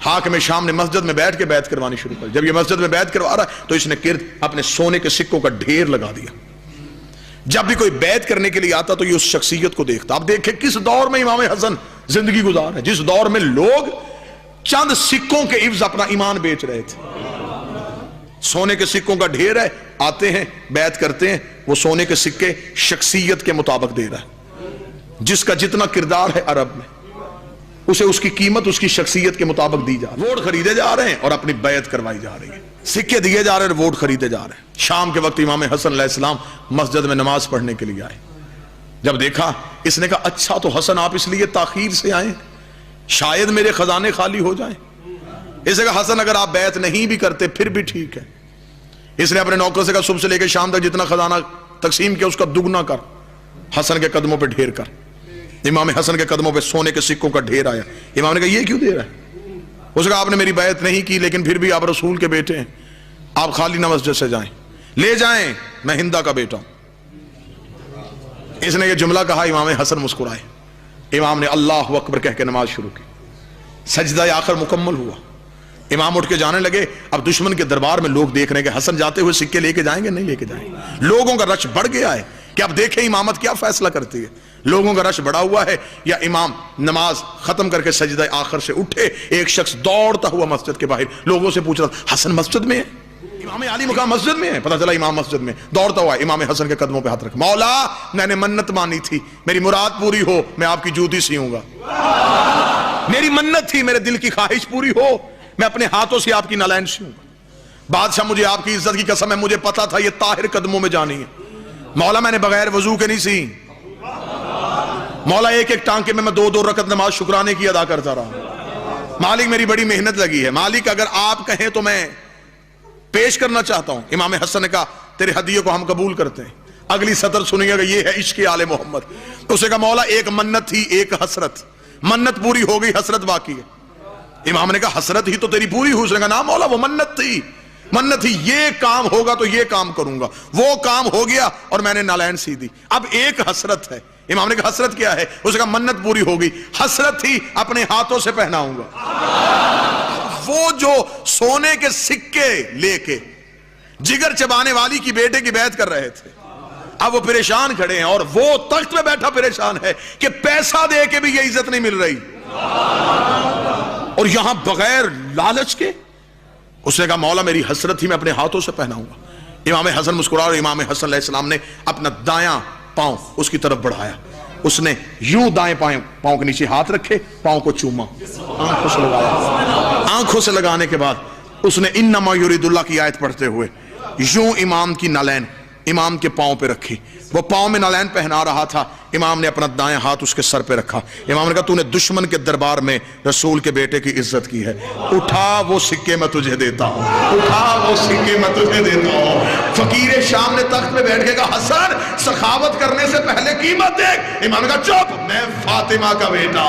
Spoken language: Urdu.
حاکم شام نے مسجد میں بیٹھ کے بیعت کروانی شروع کر. جب یہ مسجد میں بیعت کروا رہا ہے تو اس نے گرد اپنے سونے کے سکوں کا ڈھیر لگا دیا. جب بھی کوئی بیعت کرنے کے لیے آتا تو یہ اس شخصیت کو دیکھتا. اب دیکھیں کس دور میں امام حسن زندگی گزار ہے, جس دور میں لوگ چند سکوں کے عوض اپنا ایمان بیچ رہے تھے. سونے کے سکوں کا ڈھیر ہے, آتے ہیں بیعت کرتے ہیں, وہ سونے کے سکے شخصیت کے مطابق دے رہا ہے. جس کا جتنا کردار ہے عرب میں اسے اس کی قیمت اس کی شخصیت کے مطابق دی جا رہی ہے. ووٹ خریدے جا رہے ہیں اور اپنی بیعت کروائی جا رہی ہے. سکے دیے جا رہے ہیں, ووٹ خریدے جا رہے ہیں. شام کے وقت امام حسن علیہ السلام مسجد میں نماز پڑھنے کے لیے آئے. جب دیکھا اس نے کہا اچھا تو حسن آپ اس لیے تاخیر سے آئے, شاید میرے خزانے خالی ہو جائیں. اس نے کہا حسن اگر آپ بیعت نہیں بھی کرتے پھر بھی ٹھیک ہے. اس نے اپنے نوکر سے کہا صبح سے لے کے شام تک جتنا خزانہ تقسیم کیا اس کا دگنا کر, حسن کے قدموں پہ ڈھیر کر. امام حسن کے قدموں پہ سونے کے سکوں کا ڈھیر آیا. امام نے کہا یہ کیوں دے رہا ہے؟ اس نے کہا آپ نے میری بیعت نہیں کی لیکن پھر بھی آپ رسول کے بیٹے ہیں, آپ خالی نہ مسجد سے جائیں, لے جائیں, میں ہندا کا بیٹا ہوں. اس نے یہ جملہ کہا, امام حسن مسکرائے. امام نے اللہ اکبر کہہ کے نماز شروع کی. سجدہ آخر مکمل ہوا, امام اٹھ کے جانے لگے. اب دشمن کے دربار میں لوگ دیکھ رہے ہیں کہ حسن جاتے ہوئے سکے لے کے جائیں گے, نہیں لے کے جائیں گے. لوگوں کا رش بڑھ گیا ہے کہ اب دیکھیں امامت کیا فیصلہ کرتی ہے. لوگوں کا رش بڑا ہوا ہے. یا امام نماز ختم کر کے سجدہ آخر سے اٹھے, ایک شخص دوڑتا ہوا مسجد کے باہر لوگوں سے پوچھ رہا حسن مسجد میں ہے, امام علی مقام مسجد میں ہے. پتہ چلا امام مسجد میں. دوڑتا ہوا امام حسن کے قدموں پہ ہاتھ رکھ, مولا میں نے منت مانی تھی, میری مراد پوری ہو میں آپ کی جوتی سیوں گا. میری منت تھی میرے دل کی خواہش پوری ہو میں اپنے ہاتھوں سے آپ کی نالین سیوں گا. بادشاہ مجھے آپ کی عزت کی قسم ہے مجھے پتا تھا یہ طاہر قدموں میں جانی ہے. مولا میں نے بغیر وضو کے نہیں سی, مولا ایک ایک ٹانکے میں 2 رکعت نماز شکرانے کی ادا کرتا رہا. مالک میری بڑی محنت لگی ہے, مالک اگر آپ کہیں تو میں پیش کرنا چاہتا ہوں. امام حسن نے کہا تیرے ہدیے کو ہم قبول کرتے ہیں. اگلی سطر سنیے گا, یہ ہے عشق آل محمد. اسے کہا مولا ایک منت تھی ایک حسرت, منت پوری ہو گئی حسرت باقی ہے. امام نے کہا حسرت ہی تو تیری پوری ہوئی. اس نے کہا نا مولا وہ منت تھی, منت تھی یہ کام ہوگا تو یہ کام کروں گا, وہ کام ہو گیا اور میں نے نالین سی دی. اب ایک حسرت ہے. امام نے کہا حسرت کیا ہے؟ اس نے کہا منت پوری ہو گئی, حسرت تھی اپنے ہاتھوں سے پہناؤں گا. وہ جو سونے کے سکے لے کے جگر چبانے والی کی بیٹے کی بیعت کر رہے تھے, اب وہ پریشان کھڑے ہیں اور وہ تخت میں بیٹھا پریشان ہے کہ پیسہ دے کے بھی یہ عزت نہیں مل رہی, اور یہاں بغیر لالچ کے. اس نے کہا مولا میری حسرت ہی میں اپنے ہاتھوں سے پہناؤں گا. امام حسن مسکرا اور امام حسن علیہ السلام نے اپنا دایاں پاؤں اس کی طرف بڑھایا. اس نے یوں دائیں پاؤں کے نیچے ہاتھ رکھے, پاؤں کو چوما, آنکھوں سے لگایا. آنکھوں سے لگانے کے بعد اس نے انما یرید اللہ کی آیت پڑھتے ہوئے یوں امام کی نالین امام کے پاؤں پہ رکھی. وہ پاؤں میں نالین پہنا رہا تھا. امام نے اپنا دائیں ہاتھ اس کے سر پہ رکھا. امام نے کہا تو نے دشمن کے دربار میں رسول کے بیٹے کی عزت کی ہے, اٹھا وہ سکے میں تجھے دیتا ہوں, اٹھا وہ سکے میں تجھے دیتا ہوں. فقیر شام نے تخت پہ بیٹھ کے کہا حسن سخاوت کرنے سے پہلے قیمت دیکھ. امام نے کہا چپ, میں فاطمہ کا بیٹا.